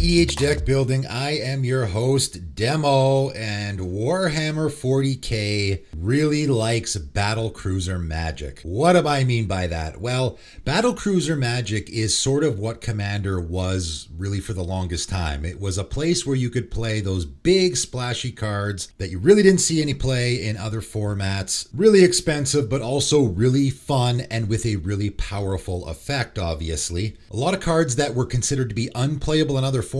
DH Deck Building. I am your host, Demo, and Warhammer 40K really likes Battlecruiser magic. What do I mean by that? Well, Battlecruiser magic is sort of what Commander was really for the longest time. It was a place where you could play those big splashy cards that you really didn't see any play in other formats. Really expensive, but also really fun and with a really powerful effect, obviously. A lot of cards that were considered to be unplayable in other formats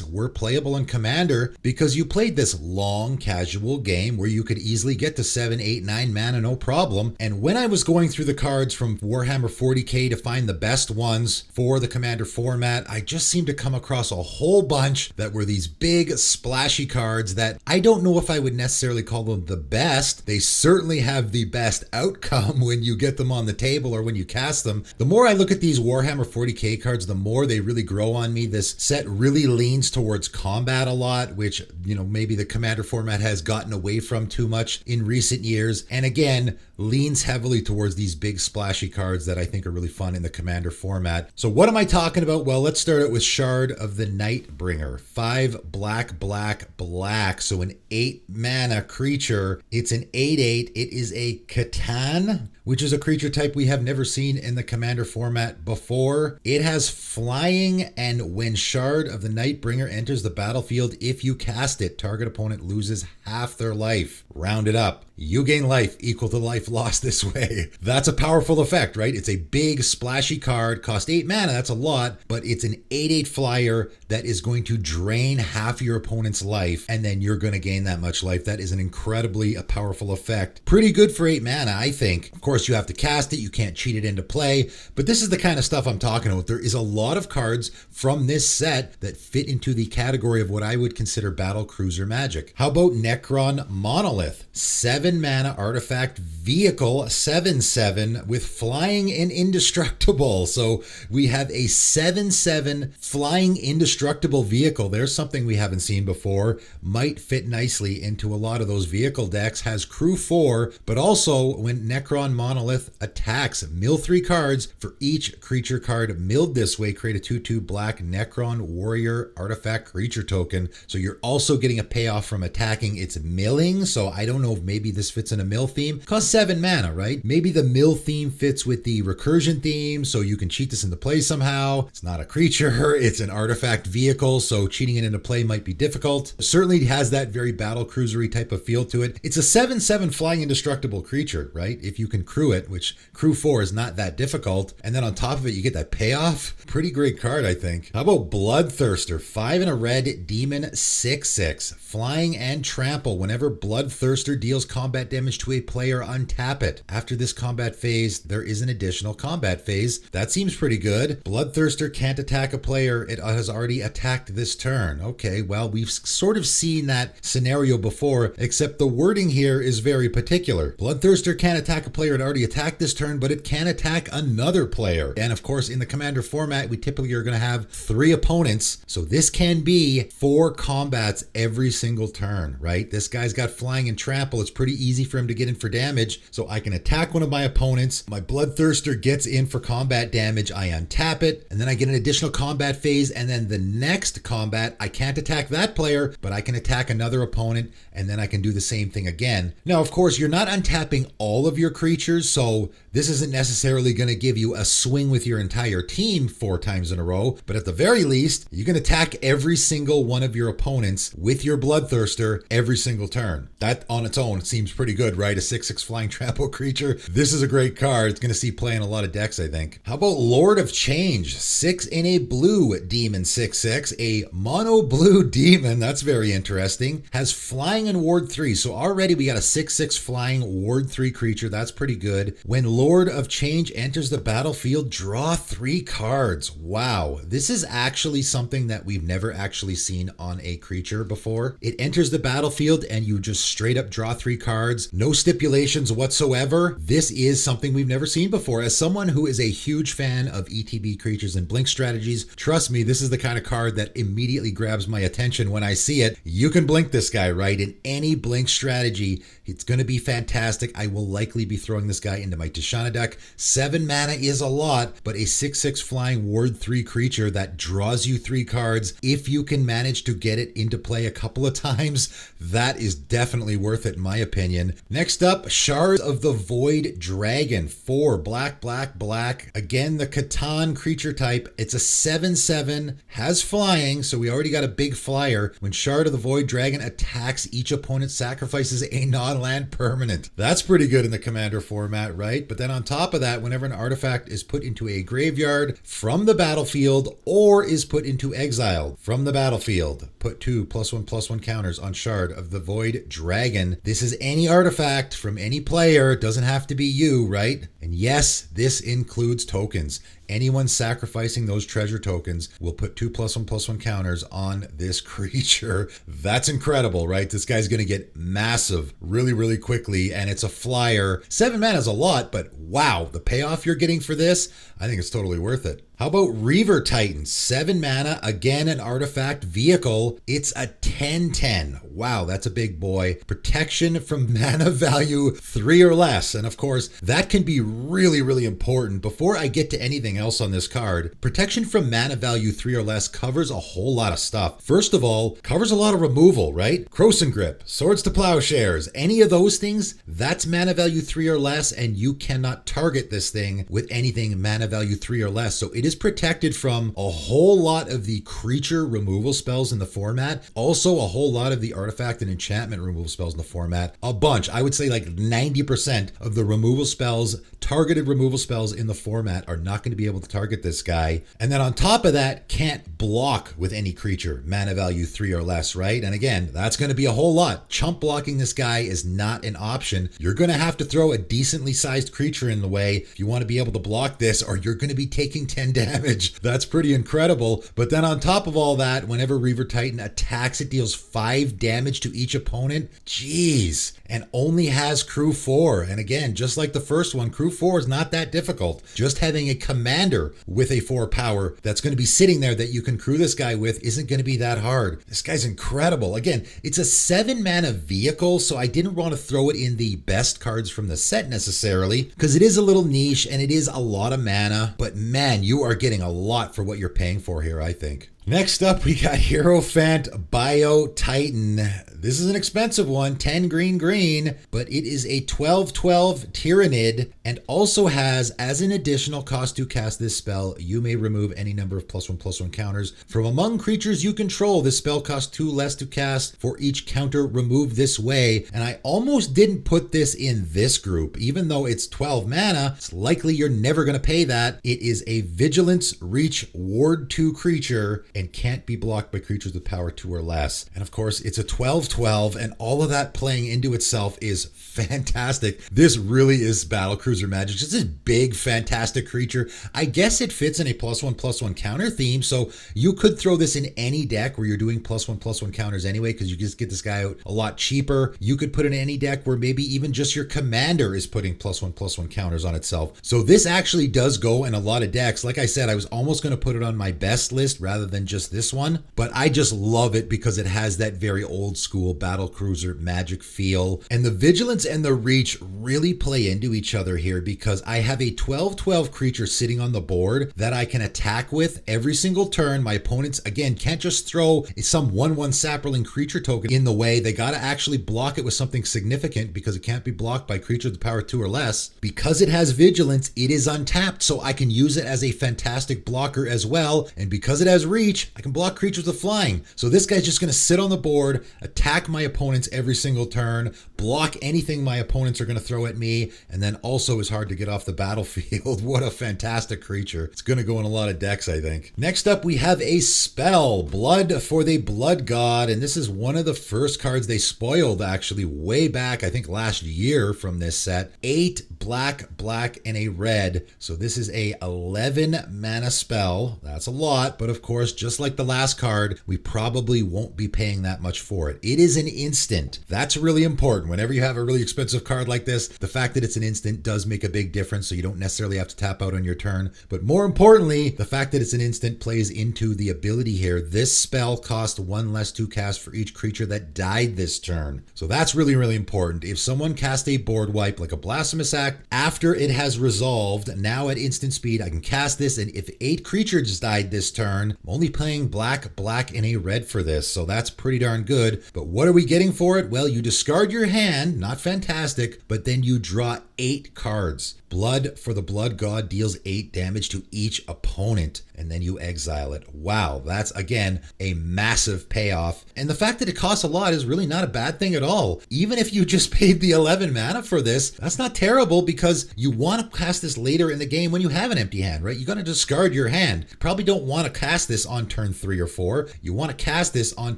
were playable in Commander because you played this long casual game where you could easily get to 7, 8, 9 mana no problem. And when I was going through the cards from Warhammer 40K to find the best ones for the Commander format, I just seemed to come across a whole bunch that were these big splashy cards that I don't know if I would necessarily call them the best. They certainly have the best outcome when you get them on the table or when you cast them. The more I look at these Warhammer 40K cards, the more they really grow on me. This set really leans towards combat a lot, which, maybe the Commander format has gotten away from too much in recent years. And again, leans heavily towards these big splashy cards that I think are really fun in the Commander format. So what am I talking about? Well, let's start out with Shard of the Nightbringer. 5 black, black, black. So an 8 mana creature. It's an 8/8. It is a Catan, which is a creature type we have never seen in the Commander format before. It has flying, and when Shard of the Nightbringer enters the battlefield, if you cast it, target opponent loses half their life. Round it up. You gain life equal to life lost this way. That's a powerful effect, right? It's a big splashy card, cost 8 mana, that's a lot, but it's an 8/8 flyer that is going to drain half your opponent's life, and then you're going to gain that much life. That is an incredibly powerful effect. Pretty good for 8 mana, I think. Of course, you have to cast it, you can't cheat it into play, but this is the kind of stuff I'm talking about. There is a lot of cards from this set that fit into the category of what I would consider Battlecruiser magic. How about Necron Monolith? 7 mana artifact vehicle, 7/7 with flying and indestructible. So we have a 7/7 flying indestructible vehicle. There's something we haven't seen before. Might fit nicely into a lot of those vehicle decks. Has crew 4, but also when Necron Monolith attacks, mill 3 cards for each creature card milled this way. Create a 2/2 black Necron warrior artifact creature token. So you're also getting a payoff from attacking. It's milling, so I don't know if maybe this fits in a mill theme. Costs 7 mana, right? Maybe the mill theme fits with the recursion theme, so you can cheat this into play somehow. It's not a creature, it's an artifact vehicle, so cheating it into play might be difficult. Certainly has that very battlecruisery type of feel to it. It's a 7/7 flying indestructible creature, right? If you can crew it, which crew 4 is not that difficult, and then on top of it, you get that payoff. Pretty great card, I think. How about Bloodthirster? 5 and a red demon, 6/6. Flying and trample. Whenever Bloodthirster deals combat damage to a player, untap it. After this combat phase, there is an additional combat phase. That seems pretty good. Bloodthirster can't attack a player. It has already attacked this turn. Okay, well, we've sort of seen that scenario before, except the wording here is very particular. Bloodthirster can't attack a player it already attacked this turn, but it can attack another player. And of course, in the Commander format, we typically are going to have 3 opponents. So this can be 4 combats every single turn, right? This guy's got flying and trample. It's pretty easy for him to get in for damage. So I can attack one of my opponents. My Bloodthirster gets in for combat damage. I untap it, and then I get an additional combat phase. And then the next combat, I can't attack that player, but I can attack another opponent, and then I can do the same thing again. Now, of course, you're not untapping all of your creatures, so this isn't necessarily going to give you a swing with your entire team 4 times in a row, but at the very least, you can attack every single one of your opponents with your Bloodthirster every single turn. That on its own seems pretty good, right? A 6/6 flying trample creature. This is a great card. It's going to see play in a lot of decks, I think. How about Lord of Change? 6 in a blue demon, 6/6. A mono blue demon. That's very interesting. Has flying and ward 3. So already we got a 6/6 flying ward 3 creature. That's pretty good. When Lord of Change enters the battlefield, draw 3 cards. Wow. This is actually something that we've never actually seen on a creature before. It enters the battlefield and you just straight up draw 3 cards. cards, no stipulations whatsoever. This is something we've never seen before. As someone who is a huge fan of ETB creatures and blink strategies, trust me, this is the kind of card that immediately grabs my attention when I see it. You can blink this guy, right? In any blink strategy, it's going to be fantastic. I will likely be throwing this guy into my Tishana deck. 7 mana is a lot, but a 6/6 flying ward 3 creature that draws you 3 cards, if you can manage to get it into play a couple of times, that is definitely worth it in my opinion. Next up, Shards of the Void Dragon. 4 black, black, black. Again, the Catan creature type. It's a 7/7, has flying, so we already got a big flyer. When Shard of the Void Dragon attacks, each opponent sacrifices a non-land permanent. That's pretty good in the Commander format, right? But then on top of that, whenever an artifact is put into a graveyard from the battlefield or is put into exile from the battlefield, put 2 +1/+1 counters on Shard of the Void Dragon. This is any artifact from any player. It doesn't have to be you, right? And yes, this includes tokens. Anyone sacrificing those treasure tokens will put 2 +1/+1 counters on this creature. That's incredible, right? This guy's going to get massive really, really quickly, and it's a flyer. 7 mana is a lot, but wow, the payoff you're getting for this, I think it's totally worth it. How about Reaver Titans? 7 mana, again an artifact vehicle. It's a 10/10. Wow, that's a big boy. Protection from mana value 3 or less. And of course, that can be really, really important. Before I get to anything else on this card, protection from mana value 3 or less covers a whole lot of stuff. First of all, covers a lot of removal, right? Krosan Grip, Swords to Plowshares, any of those things, that's mana value 3 or less, and you cannot target this thing with anything mana value 3 or less. So it is protected from a whole lot of the creature removal spells in the format. Also, a whole lot of the artifact and enchantment removal spells in the format. A bunch. I would say like 90% of the removal spells, targeted removal spells in the format are not going to be able to target this guy. And then on top of that, can't block with any creature, mana value 3 or less, right? And again, that's going to be a whole lot. Chump blocking this guy is not an option. You're going to have to throw a decently sized creature in the way if you want to be able to block this, or you're going to be taking 10 damage. That's pretty incredible. But then on top of all that, whenever Reaver Titan attacks, it deals 5 damage to each opponent. Jeez. And only has crew 4. And again, just like the first one, crew 4 is not that difficult. Just having a commander with a 4 power that's going to be sitting there that you can crew this guy with isn't going to be that hard. This guy's incredible. Again, it's a 7 mana vehicle, so I didn't want to throw it in the best cards from the set necessarily, because it is a little niche and it is a lot of mana. But man, you are getting a lot for what you're paying for here, I think. Next up, we got Hierophant Bio Titan. This is an expensive one, 10 green, but it is a 12/12 Tyrannid and also has, as an additional cost to cast this spell, you may remove any number of +1/+1 counters from among creatures you control. This spell costs 2 less to cast for each counter removed this way. And I almost didn't put this in this group, even though it's 12 mana. It's likely you're never going to pay that. It is a Vigilance Reach Ward 2 creature and can't be blocked by creatures with power 2 or less. And of course, it's a 12/12, and all of that playing into itself is fantastic. This really is Battlecruiser magic. Just this big, fantastic creature. I guess it fits in a +1/+1 counter theme, so you could throw this in any deck where you're doing +1/+1 counters anyway, because you just get this guy out a lot cheaper. You could put it in any deck where maybe even just your commander is putting +1/+1 counters on itself. So this actually does go in a lot of decks. Like I said, I was almost going to put it on my best list rather than just this one, but I just love it because it has that very old school Battlecruiser magic feel. And the Vigilance and the Reach really play into each other here, because I have a 12/12 creature sitting on the board that I can attack with every single turn. My opponents, again, can't just throw some 1/1 Sapperling creature token in the way. They got to actually block it with something significant, because it can't be blocked by creatures with power 2 or less. Because it has Vigilance, it is untapped, so I can use it as a fantastic blocker as well. And because it has Reach, I can block creatures with flying. So this guy's just going to sit on the board, attack my opponents every single turn, block anything my opponents are going to throw at me, and then also is hard to get off the battlefield. What a fantastic creature. It's going to go in a lot of decks, I think. Next up, we have a spell, Blood for the Blood God, and this is one of the first cards they spoiled, actually, way back, I think last year from this set. 8 black, and a red. So this is a 11 mana spell. That's a lot, but of course, just like the last card, we probably won't be paying that much for it. It is an instant. That's really important. Whenever you have a really expensive card like this, the fact that it's an instant does make a big difference, so you don't necessarily have to tap out on your turn. But more importantly, the fact that it's an instant plays into the ability here. This spell cost 1 less to cast for each creature that died this turn. So that's really, really important. If someone cast a board wipe like a Blasphemous Act, after it has resolved, now at instant speed, I can cast this, and if 8 creatures died this turn, I'm only playing black, black, and a red for this, so that's pretty darn good. But what are we getting for it? Well, you discard your hand, not fantastic, but then you draw 8 cards. Blood for the Blood God deals 8 damage to each opponent, and then you exile it. Wow, that's again a massive payoff. And the fact that it costs a lot is really not a bad thing at all. Even if you just paid the 11 mana for this, that's not terrible, because you want to cast this later in the game when you have an empty hand, right? You're going to discard your hand. You probably don't want to cast this on turn 3 or 4. You want to cast this on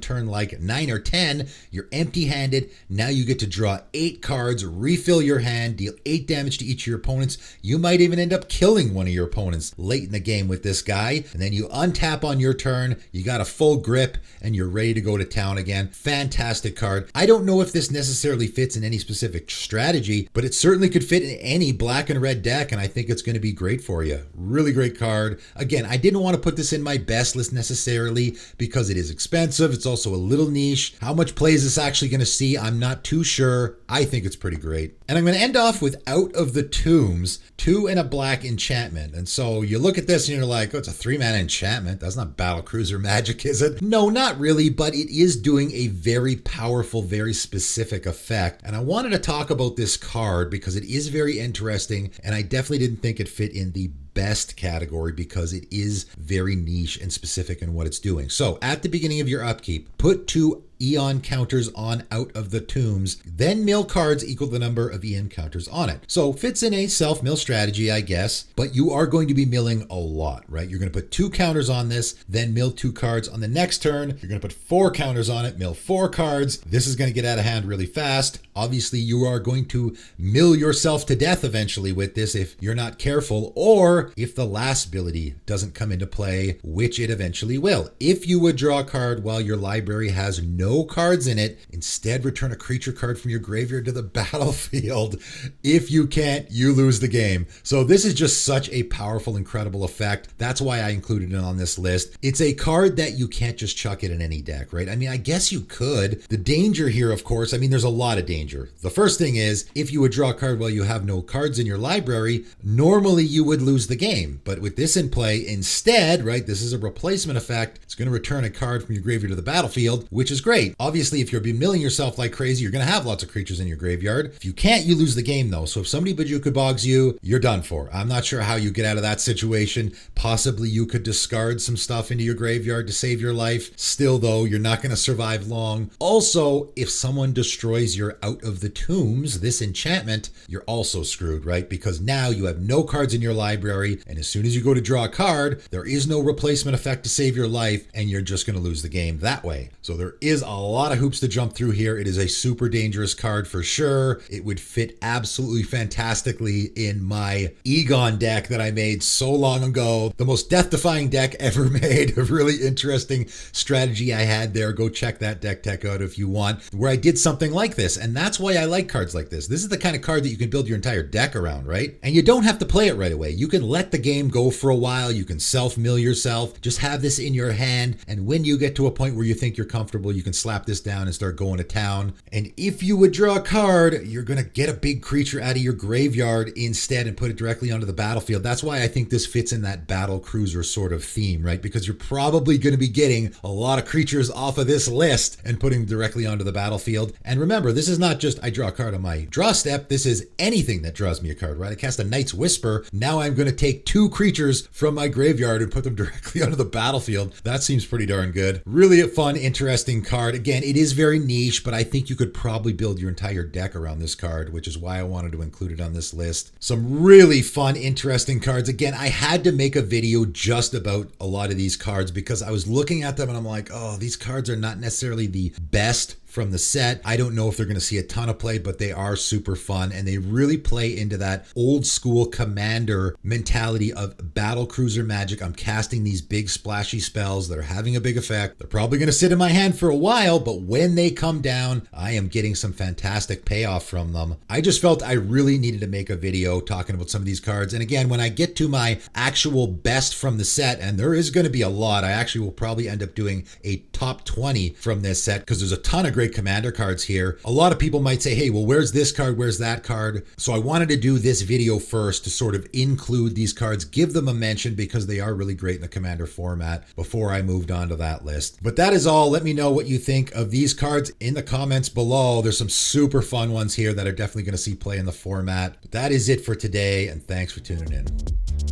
turn like 9 or 10. You're empty-handed. Now you get to draw 8 cards, refill your hand, deal 8 damage to each of your opponents. You might even end up killing one of your opponents late in the game with this guy, and then you untap on your turn, you got a full grip, and you're ready to go to town again. Fantastic card. I don't know if this necessarily fits in any specific strategy, but it certainly could fit in any black and red deck, and I think it's going to be great for you. Really great card. Again, I didn't want to put this in my best list necessarily because it is expensive. It's also a little niche. How much play is this actually going to see? I'm not too sure. I think it's pretty great. And I'm going to end off with Out of the Tombs, 2 and a black enchantment. And so you look at this and you're like, oh, it's a 3-mana enchantment. That's not Battlecruiser magic, is it? No, not really, but it is doing a very powerful, very specific effect. And I wanted to talk about this card because it is very interesting, and I definitely didn't think it fit in the best category because it is very niche and specific in what it's doing. So at the beginning of your upkeep, put 2 Eon counters on Out of the Tombs, then mill cards equal the number of Eon counters on it. So fits in a self-mill strategy, I guess, but you are going to be milling a lot, right? You're going to put 2 counters on this, then mill 2 cards on the next turn. You're going to put 4 counters on it, mill 4 cards. This is going to get out of hand really fast. Obviously, you are going to mill yourself to death eventually with this if you're not careful, or if the last ability doesn't come into play, which it eventually will. If you would draw a card while your library has no cards in it, instead return a creature card from your graveyard to the battlefield. If you can't, you lose the game. So this is just such a powerful, incredible effect. That's why I included it on this list. It's a card that you can't just chuck it in any deck, right? I mean, I guess you could. The danger here, of course, I mean, there's a lot of danger. The first thing is, if you would draw a card while you have no cards in your library, normally you would lose the game. But with this in play, instead, right, this is a replacement effect. It's going to return a card from your graveyard to the battlefield, which is great. Obviously, if you're milling yourself like crazy, you're going to have lots of creatures in your graveyard. If you can't, you lose the game though. So if somebody Bajuka bogs you, you're done for. I'm not sure how you get out of that situation. Possibly you could discard some stuff into your graveyard to save your life. Still though, you're not going to survive long. Also, if someone destroys your Out of the Tombs, this enchantment, you're also screwed, right? Because now you have no cards in your library, and as soon as you go to draw a card, there is no replacement effect to save your life, and you're just going to lose the game that way. So there is a lot of hoops to jump through here. It is a super dangerous card for sure. It would fit absolutely fantastically in my Egon deck that I made so long ago. The most death-defying deck ever made. A really interesting strategy I had there. Go check that deck tech out if you want, where I did something like this. And that's why I like cards like this. This is the kind of card that you can build your entire deck around, right? And you don't have to play it right away. You can let the game go for a while. You can self-mill yourself. Just have this in your hand. And when you get to a point where you think you're comfortable, you can slap this down and start going to town. And if you would draw a card, you're going to get a big creature out of your graveyard instead and put it directly onto the battlefield. That's why I think this fits in that Battlecruiser sort of theme, right? Because you're probably going to be getting a lot of creatures off of this list and putting them directly onto the battlefield. And remember, this is not just I draw a card on my draw step. This is anything that draws me a card, right? I cast a Knight's Whisper. Now I'm going to take 2 creatures from my graveyard and put them directly onto the battlefield. That seems pretty darn good. Really a fun, interesting card. Again, it is very niche, but I think you could probably build your entire deck around this card, which is why I wanted to include it on this list. Some really fun, interesting cards. Again, I had to make a video just about a lot of these cards because I was looking at them and I'm like, oh, these cards are not necessarily the best from the set. I don't know if they're going to see a ton of play, but they are super fun, and they really play into that old school commander mentality of Battlecruiser magic. I'm casting these big splashy spells that are having a big effect. They're probably going to sit in my hand for a while, but when they come down, I am getting some fantastic payoff from them. I just felt I really needed to make a video talking about some of these cards. And again, when I get to my actual best from the set, and there is going to be a lot, I actually will probably end up doing a top 20 from this set because there's a ton of great commander cards here. A lot of people might say, hey, well, where's this card? Where's that card? So I wanted to do this video first to sort of include these cards, give them a mention because they are really great in the commander format before I moved on to that list. But that is all. Let me know what you think of these cards in the comments below. There's some super fun ones here that are definitely going to see play in the format. But that is it for today, and thanks for tuning in.